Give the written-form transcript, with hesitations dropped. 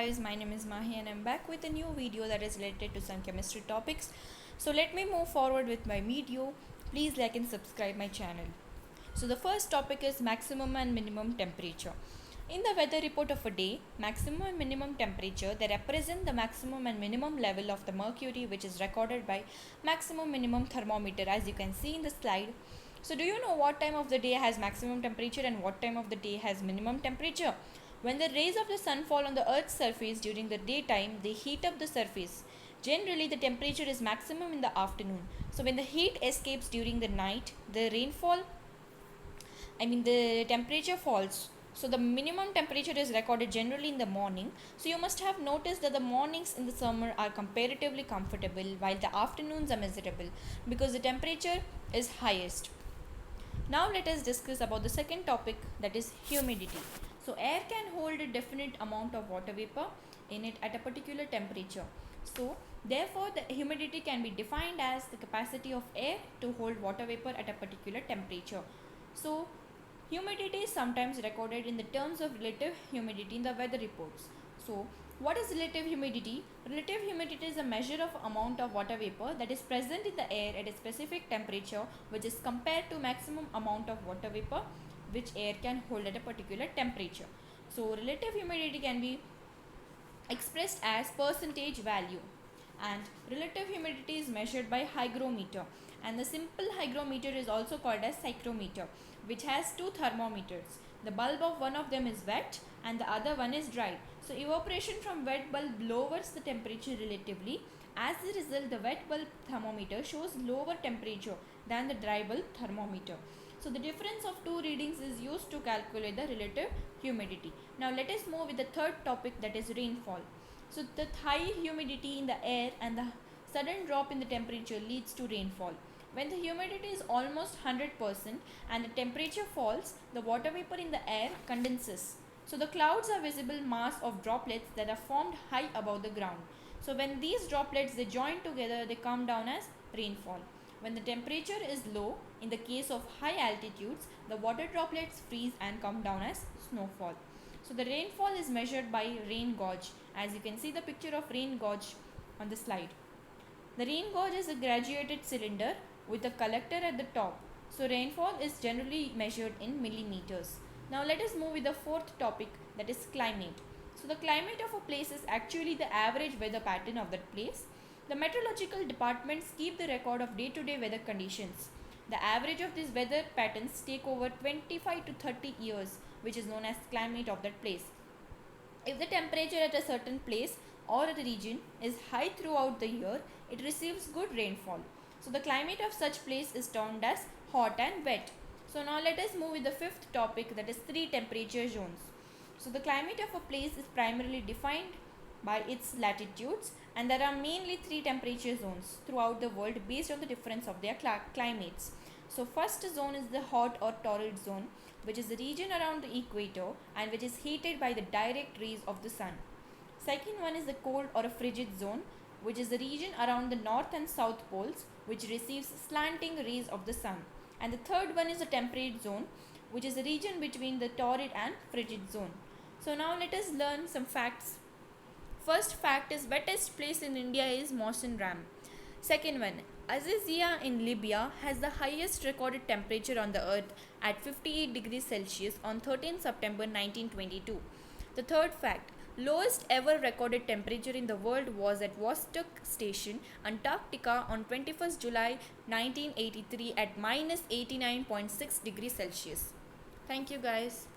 guys, my name is Mahi and I'm back with a new video that is related to some chemistry topics. So let me move forward with my video. Please like and subscribe my channel. So the first topic is maximum and minimum temperature. In the weather report of a day, maximum and minimum temperature, they represent the maximum and minimum level of the mercury which is recorded by maximum minimum thermometer, as you can see in the slide. So do you know what time of the day has maximum temperature and what time of the day has minimum temperature? When the rays of the sun fall on the earth's surface during the daytime, they heat up the surface. Generally, the temperature is maximum in the afternoon. So when the heat escapes during the night, the temperature falls. So the minimum temperature is recorded generally in the morning. So you must have noticed that the mornings in the summer are comparatively comfortable while the afternoons are miserable because the temperature is highest. Now let us discuss about the second topic, that is humidity. So air can hold a definite amount of water vapor in it at a particular temperature. So therefore the humidity can be defined as the capacity of air to hold water vapor at a particular temperature. So humidity is sometimes recorded in the terms of relative humidity in the weather reports. So what is relative humidity? Relative humidity is a measure of amount of water vapor that is present in the air at a specific temperature, which is compared to maximum amount of water vapor which air can hold at a particular temperature. So relative humidity can be expressed as percentage value, and relative humidity is measured by hygrometer, and the simple hygrometer is also called as psychrometer, which has two thermometers. The bulb of one of them is wet and the other one is dry. So evaporation from wet bulb lowers the temperature relatively. As a result, the wet bulb thermometer shows lower temperature than the dry bulb thermometer. So the difference of two readings is used to calculate the relative humidity. Now let us move with the third topic, that is rainfall. So the high humidity in the air and the sudden drop in the temperature leads to rainfall. When the humidity is almost 100% and the temperature falls, the water vapor in the air condenses. So the clouds are visible mass of droplets that are formed high above the ground. So when these droplets they join together, they come down as rainfall. When the temperature is low, in the case of high altitudes, the water droplets freeze and come down as snowfall. So the rainfall is measured by rain gauge, as you can see the picture of rain gauge on the slide. The rain gauge is a graduated cylinder with a collector at the top. So rainfall is generally measured in millimeters. Now let us move with the fourth topic, that is climate. So the climate of a place is actually the average weather pattern of that place. The meteorological departments keep the record of day-to-day weather conditions. The average of these weather patterns take over 25 to 30 years, which is known as climate of that place. If the temperature at a certain place or a region is high throughout the year, it receives good rainfall. So the climate of such place is termed as hot and wet. So now let us move with the fifth topic, that is three temperature zones. So the climate of a place is primarily defined by its latitudes, and there are mainly three temperature zones throughout the world based on the difference of their climates. So first zone is the hot or torrid zone, which is the region around the equator and which is heated by the direct rays of the sun. Second one is the cold or a frigid zone, which is the region around the north and south poles which receives slanting rays of the sun. And the third one is the temperate zone, which is the region between the torrid and frigid zone. So now let us learn some facts. First fact is wettest place in India is Mawson Ram. Second one, Azizia in Libya has the highest recorded temperature on the earth at 58 degrees Celsius on 13 September 1922. The third fact, lowest ever recorded temperature in the world was at Vostok Station, Antarctica on 21st July 1983 at minus 89.6 degrees Celsius. Thank you guys.